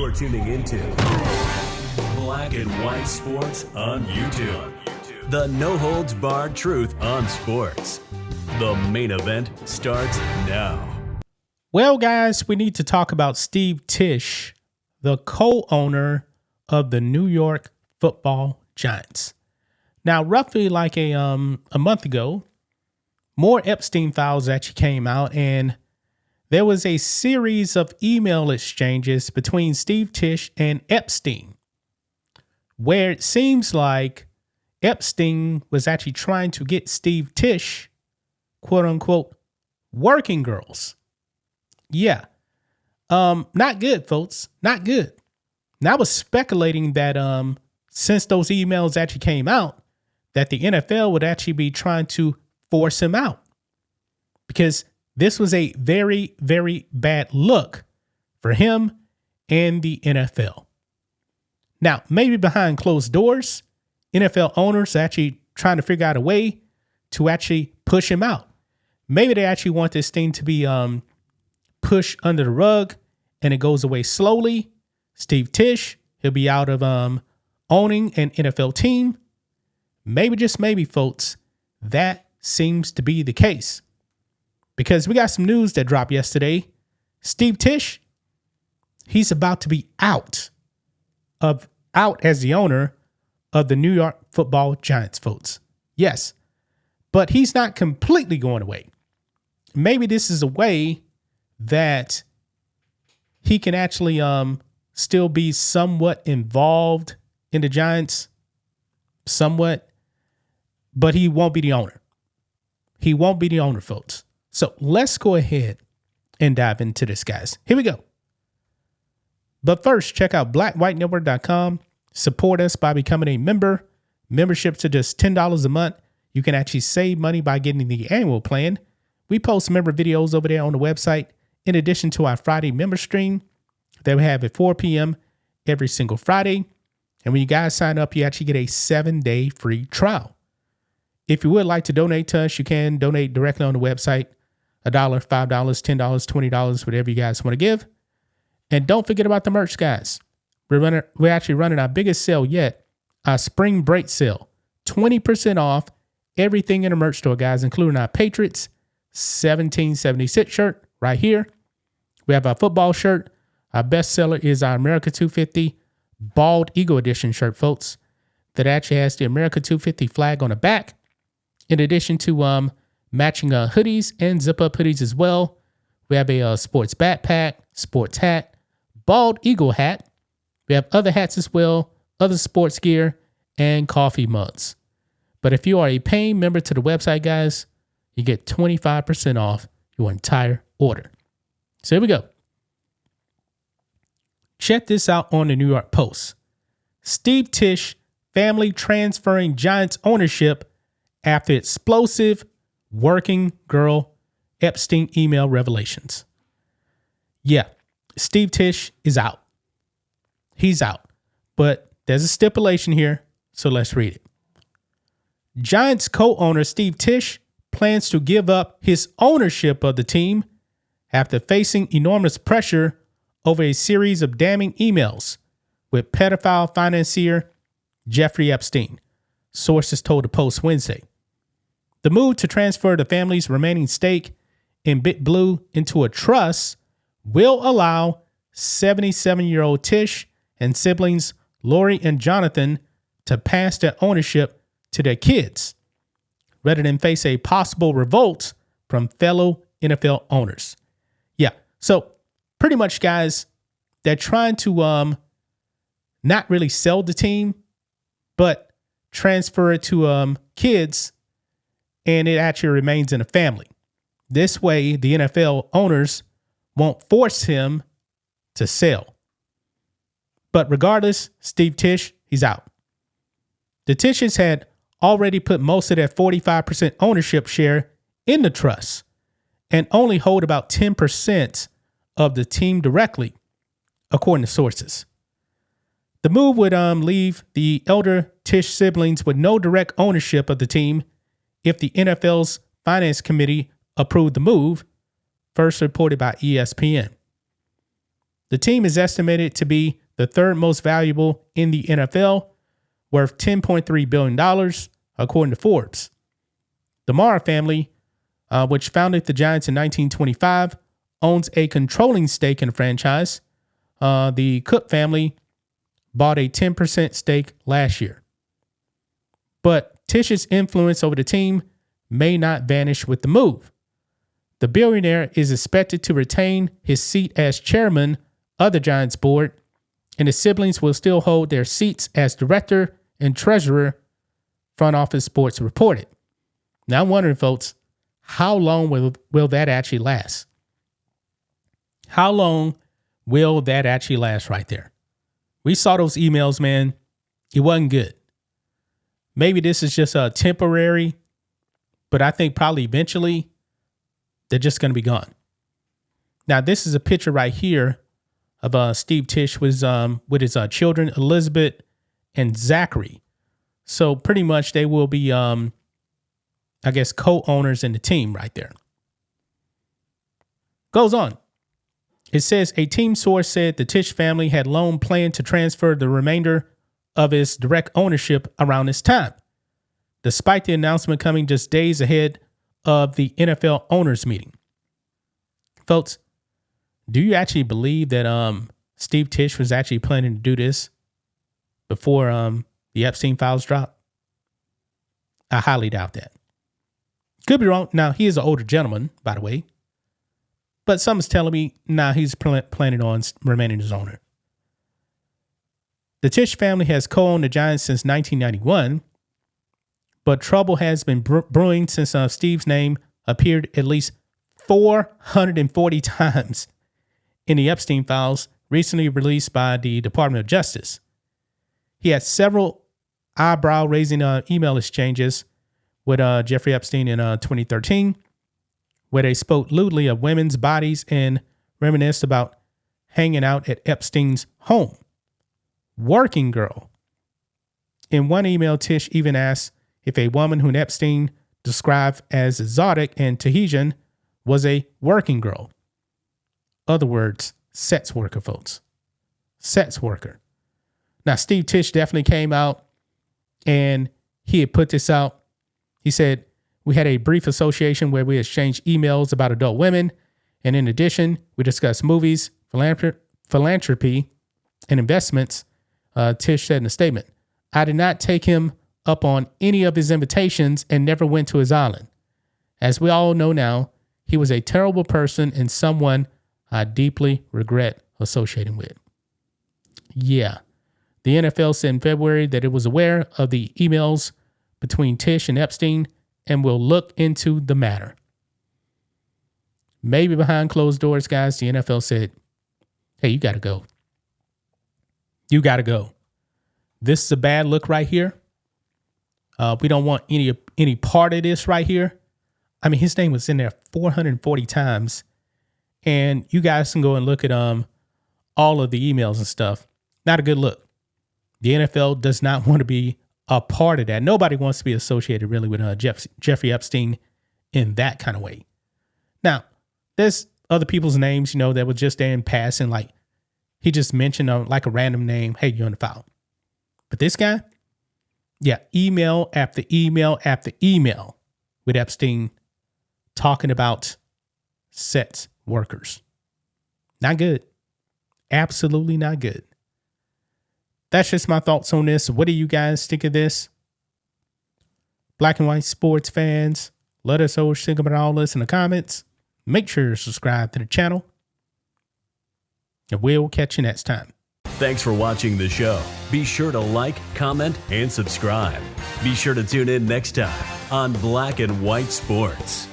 You're tuning into Black and White Sports on YouTube. The no-holds-barred truth on sports. The main event starts now. Well, guys, we need to talk about Steve Tish, the co-owner of the New York Football Giants. Now, roughly like a month ago, more Epstein files actually came out, and there was a series of email exchanges between Steve Tish and Epstein, where it seems like Epstein was actually trying to get Steve Tish, quote unquote, working girls. Yeah. Not good, folks. Not good. Now I was speculating that since those emails actually came out, that the NFL would actually be trying to force him out, because this was a very, very bad look for him and the NFL. Now, maybe behind closed doors, NFL owners are actually trying to figure out a way to actually push him out. Maybe they actually want this thing to be pushed under the rug and it goes away slowly. Steve Tish, he'll be out of owning an NFL team. Maybe, just maybe, folks, that seems to be the case. Because we got some news that dropped yesterday. Steve Tish, he's about to be out as the owner of the New York Football Giants, folks. Yes, but he's not completely going away. Maybe this is a way that he can actually still be somewhat involved in the Giants, somewhat, but he won't be the owner. He won't be the owner, folks. So let's go ahead and dive into this, guys. Here we go. But first, check out blackwhitenetwork.com. Support us by becoming a member. Memberships are just $10 a month. You can actually save money by getting the annual plan. We post member videos over there on the website, in addition to our Friday member stream that we have at 4 p.m. every single Friday. And when you guys sign up, you actually get a 7-day free trial. If you would like to donate to us, you can donate directly on the website. $1, $5, $10, $20, whatever you guys want to give. And don't forget about the merch, guys. We're actually running our biggest sale yet, our spring break sale. 20% off everything in the merch store, guys, including our Patriots 1776 shirt right here. We have our football shirt. Our best seller is our America 250 Bald Eagle Edition shirt, folks, that actually has the America 250 flag on the back. In addition to matching hoodies and zip-up hoodies as well. We have a sports backpack, sports hat, bald eagle hat. We have other hats as well, other sports gear, and coffee mugs. But if you are a paying member to the website, guys, you get 25% off your entire order. So here we go. Check this out on the New York Post. Steve Tish family transferring Giants ownership after explosive working girl Epstein email revelations. Yeah, Steve Tish is out. He's out. But there's a stipulation here, so let's read it. Giants co-owner Steve Tish plans to give up his ownership of the team after facing enormous pressure over a series of damning emails with pedophile financier Jeffrey Epstein, sources told the Post Wednesday. The move to transfer the family's remaining stake in Bit Blue into a trust will allow 77-year-old Tish and siblings Lori and Jonathan to pass their ownership to their kids, rather than face a possible revolt from fellow NFL owners. Yeah, so pretty much, guys, they're trying to not really sell the team, but transfer it to kids, and it actually remains in a family. This way, the NFL owners won't force him to sell. But regardless, Steve Tish, he's out. The Tishes had already put most of their 45% ownership share in the trust and only hold about 10% of the team directly, according to sources. The move would leave the elder Tish siblings with no direct ownership of the team if the NFL's finance committee approved the move, first reported by ESPN. The team is estimated to be the third most valuable in the NFL, worth $10.3 billion, according to Forbes. The Mara family, which founded the Giants in 1925, owns a controlling stake in the franchise. The Cook family bought a 10% stake last year. But Tish's influence over the team may not vanish with the move. The billionaire is expected to retain his seat as chairman of the Giants board, and his siblings will still hold their seats as director and treasurer, Front Office Sports reported. Now I'm wondering, folks, how long will that actually last? How long will that actually last right there? We saw those emails, man. It wasn't good. Maybe this is just a temporary, but I think probably eventually they're just going to be gone. Now, this is a picture right here of Steve Tisch with his children, Elizabeth and Zachary. So pretty much they will be, I guess, co-owners in the team right there. Goes on. It says a team source said the Tisch family had long planned to transfer the remainder of its direct ownership around this time, despite the announcement coming just days ahead of the NFL owners meeting. Folks, do you actually believe that Steve Tisch was actually planning to do this before the Epstein files dropped? I highly doubt that. Could be wrong. Now, he is an older gentleman, by the way. But something's telling me, he's planning on remaining his owner. The Tisch family has co-owned the Giants since 1991, but trouble has been brewing since Steve's name appeared at least 440 times in the Epstein files recently released by the Department of Justice. He had several eyebrow-raising email exchanges with Jeffrey Epstein in 2013, where they spoke lewdly of women's bodies and reminisced about hanging out at Epstein's home. Working girl. In one email, Tisch even asked if a woman whom Epstein described as exotic and Tahitian was a working girl. Other words, sex worker, folks. Sex worker. Now, Steve Tisch definitely came out and he had put this out. He said, we had a brief association where we exchanged emails about adult women. And in addition, we discussed movies, philanthropy, and investments. Tisch said in a statement, I did not take him up on any of his invitations and never went to his island. As we all know now, he was a terrible person and someone I deeply regret associating with. Yeah. The NFL said in February that it was aware of the emails between Tisch and Epstein and will look into the matter. Maybe behind closed doors, guys, the NFL said, hey, you got to go. You got to go. This is a bad look right here. We don't want any part of this right here. I mean, his name was in there 440 times. And you guys can go and look at all of the emails and stuff. Not a good look. The NFL does not want to be a part of that. Nobody wants to be associated really with Jeffrey Epstein in that kind of way. Now, there's other people's names, that were just there in passing. Like he just mentioned like a random name. Hey, you're on the file. But this guy, yeah, email after email after email with Epstein talking about sex workers. Not good. Absolutely not good. That's just my thoughts on this. What do you guys think of this? Black and white sports fans, let us know what you think about all this in the comments. Make sure to subscribe to the channel. And we'll catch you next time. Thanks for watching the show. Be sure to like, comment, and subscribe. Be sure to tune in next time on Black and White Sports.